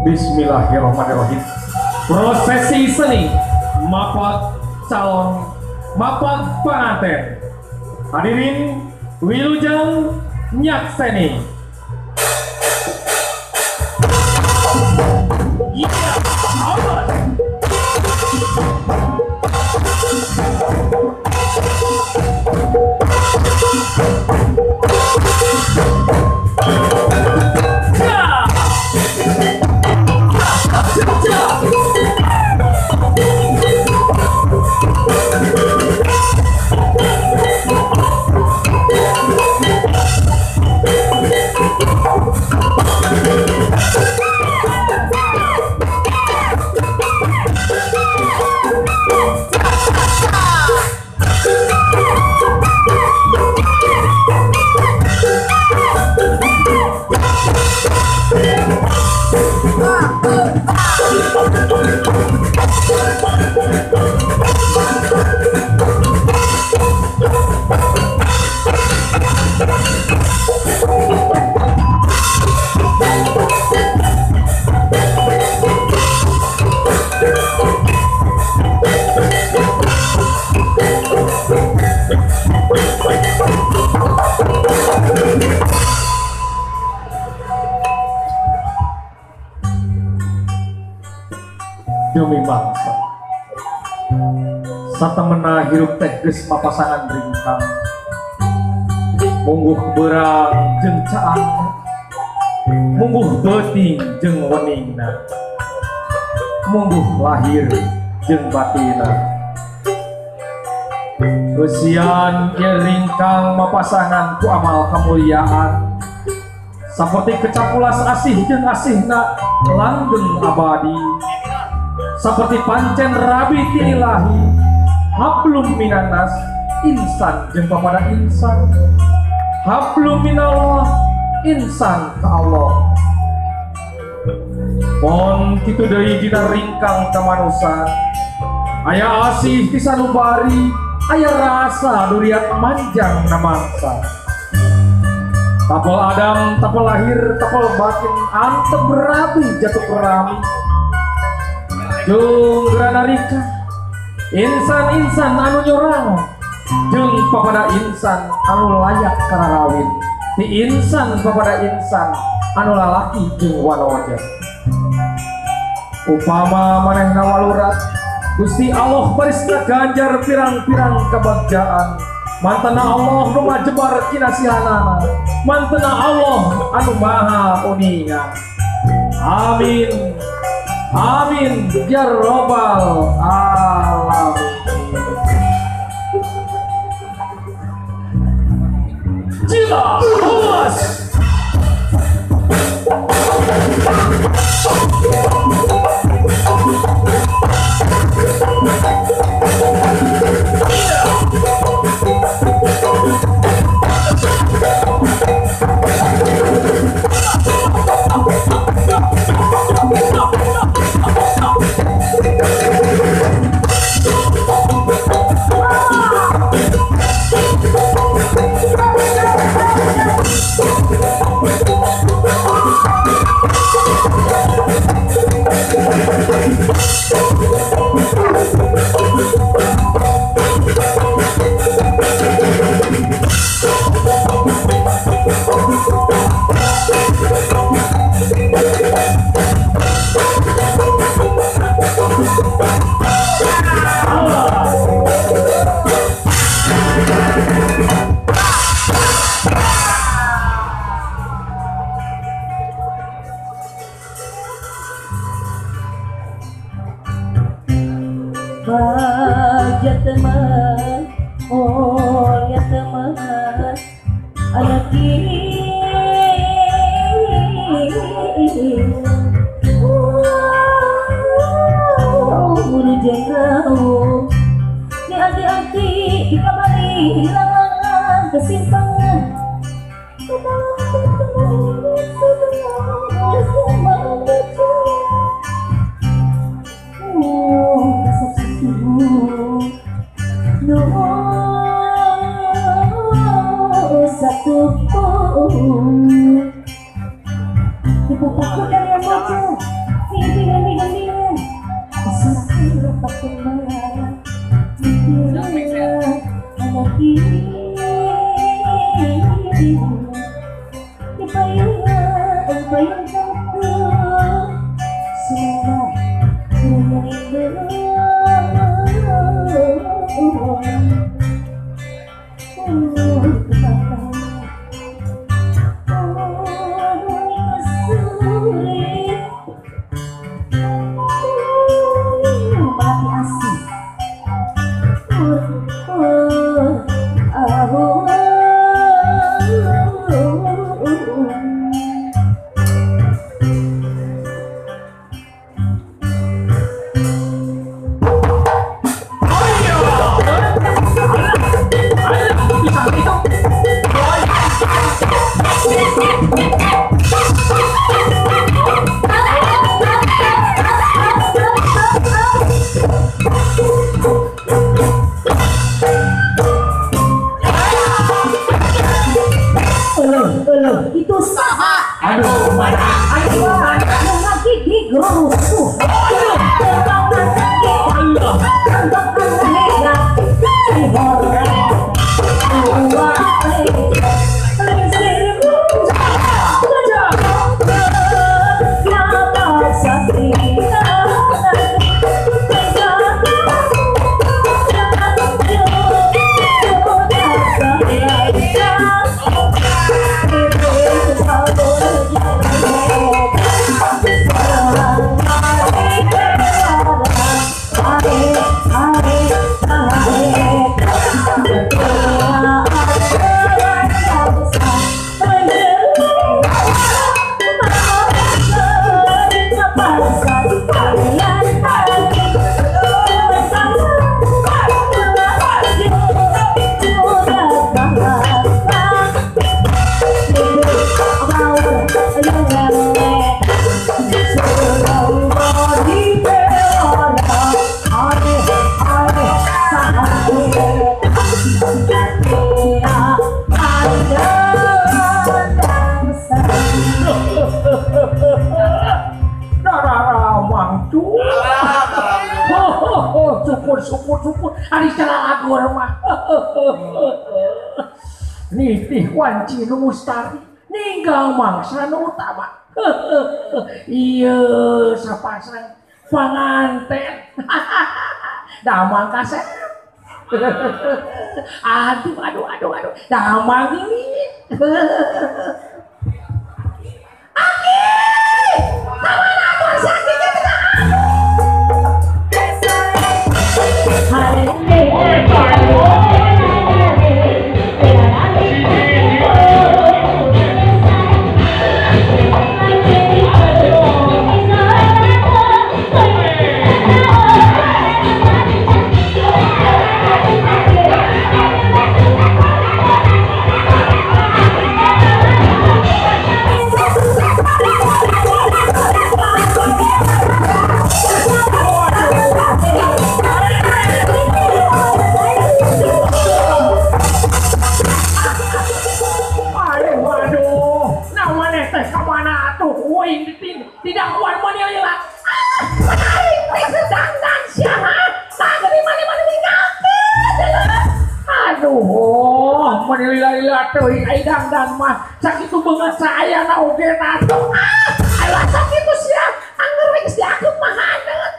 Bismillahirrahmanirrahim. Prosesi seni mapat calon, mapat pengantin. Hadirin wilujeng nyakseni. Iya, awas. Demi bangsa satemena hirup teh geus papasangan ringkang mungguh berang jeung caangna mungguh beuting jeung weningna mungguh lahir jeung batina eusian ieu ringkang mapasangan ku amal kamulyaan saperti kecapulas asih jeung asihna langgeng abadi seperti pancen rabi ti ilahi hablum minanas insan jeung kepada insan hablum minallah insan ka Allah pon kitu deui dina ringkang kamanusan aya asih ti sanubari aya rasa duriat manjang na mangsa tapel Adam tapel lahir tapel batin antep berabi jatuh kerami jeung granarika insan-insan anu nyorang jeung papada insan anu layak kararawin ti insan papada insan anu lalaki jeung wanoja upama manehna walurat Gusti Allah barisna ganjar pirang-pirang kebagjaan mantena Allah nu ngajebar kinasihanana mantena Allah anu maha uningan amin. Amin ya robbal alamin. Jika awas ya teman, oh ya teman, anak buru jengkau, di anti-anti di kamari hilang kesimpangan, satu ibu aku dari yang baca Aduh, mana? Ayo, lagi di gerutu. Terbangkan sakit. Allah. Terbangkan hebat. Syukur hari salah lagu mah. Nih wanci nu mustari ninggal mangsa nu utama. Iya sapasang panganten. Damang kasep. Aduh. Damang ini. Aki! Taman aku sakitnya tidak. Tidak kuat menilai. Sedang dan siapa? Tak mana aduh, menilai tuh aidang dan mah sakit itu banget saya na oge nato. Alah sakit itu sia, angger geus diakeun mah haneut.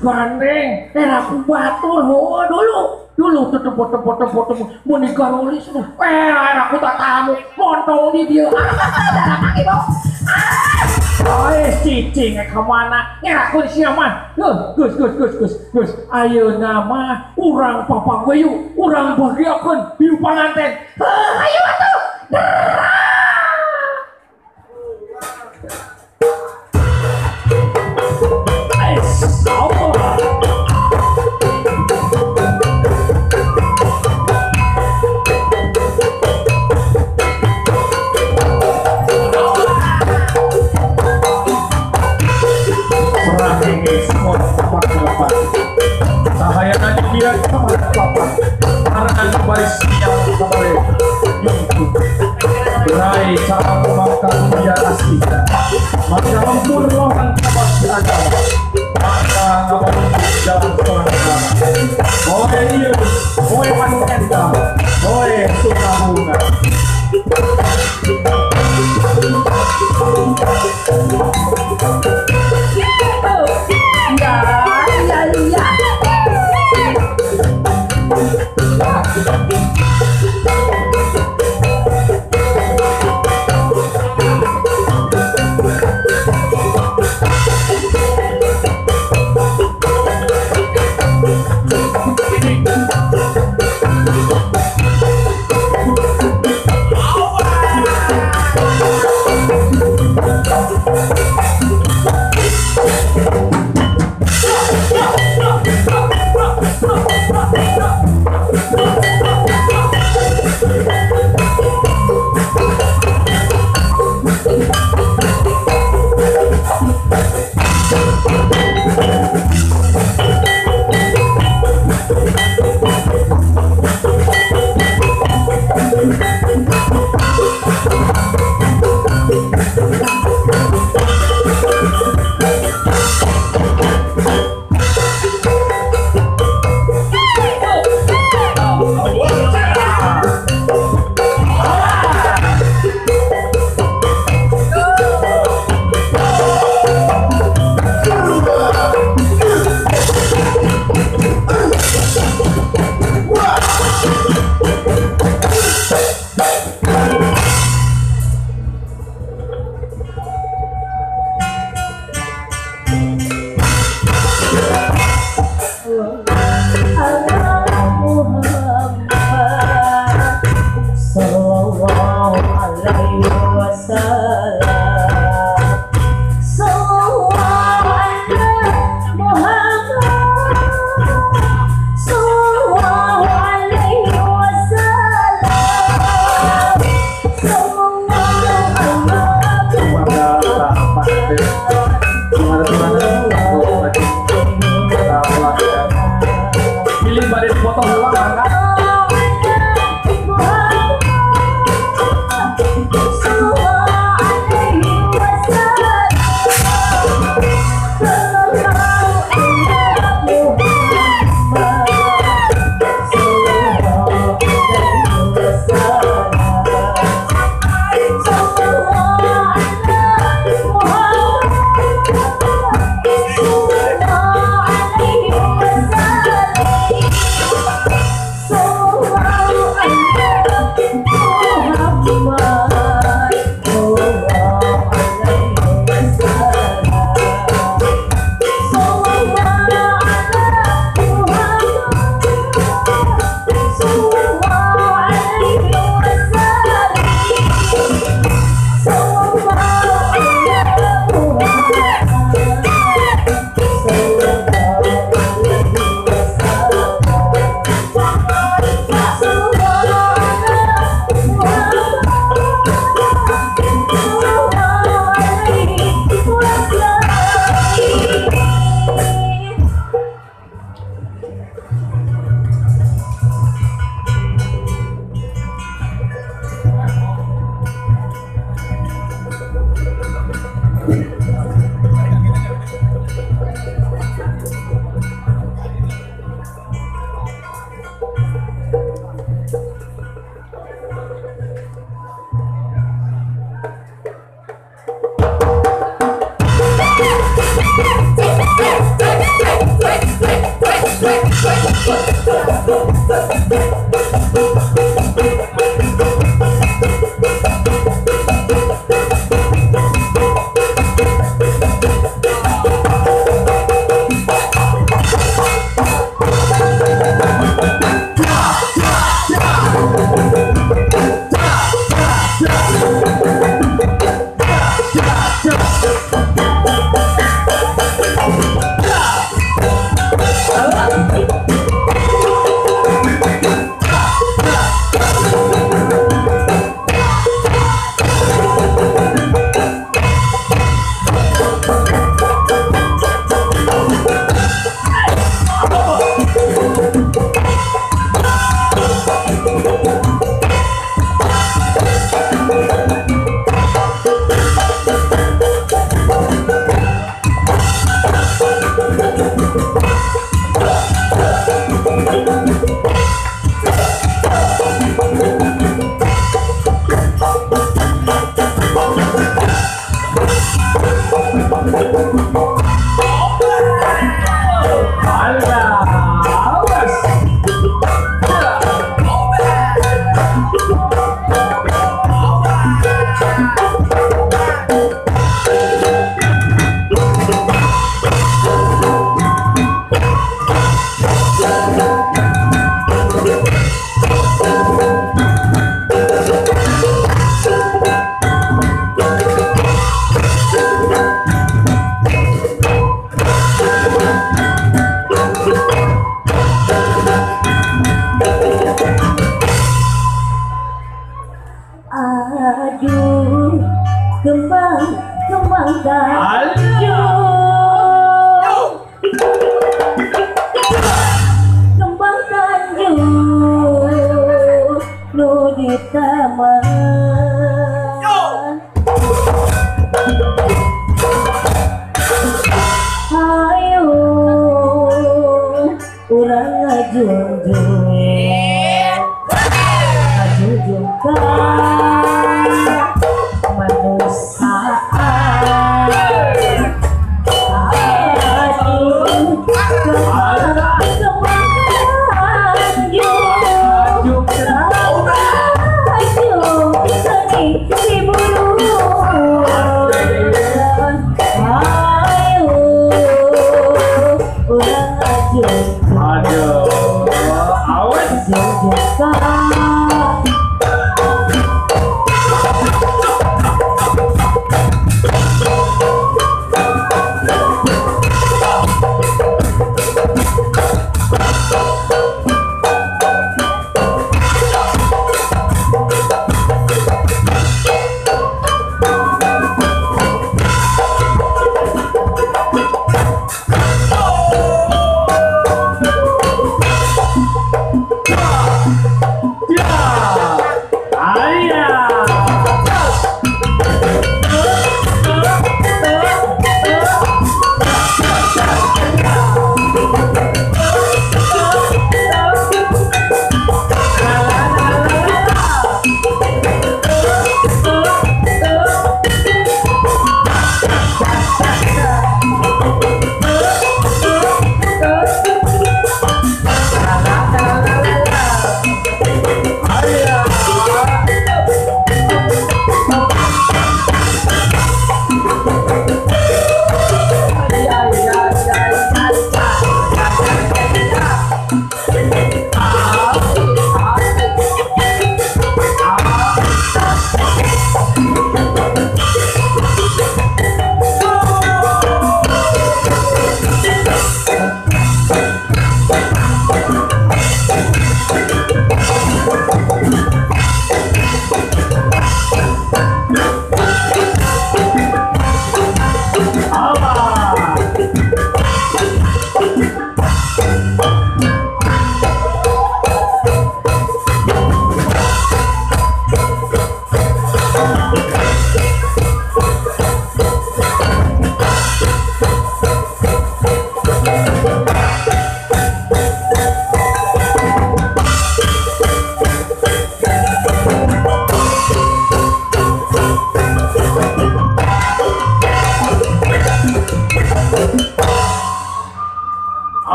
Gandeng, aku batur dulu tuh foto mau digarulis lu. Aku tak tahu montong di dia. Darah kaki bau. Cicing kemana? Aku siapa? Gus. Ayo nama urang papa bayu, urang bagiakeun hiu panganten. Ayo atuh. Cahaya nanti dia kemana papa karena baris yang kembali YouTube berai cara memakan dunia asli maka membunuhkan kepastian agama maka ngabung dalam seorang agama oleh iya oleh wanita oleh suka bunga Sallallahu alaihi wasallam. Sallallahu alaihi Muhammad. Sallallahu alaihi wasallam. Sallallahu Pilih balik foto ulang kan? Aduh, kembang Tanjung, kembang Tanjung, nu di taman. Ayo, urang ngajunjung, ngajunjung Aduh.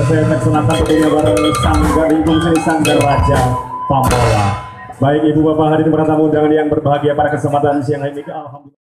biasa saya laksanakan tentunya bareng Sanggar Lingkung Seni Sanggar Raja Pamola. Baik ibu bapak hadirin para tamu undangan yang berbahagia pada kesempatan siang hari ini, alhamdulillah.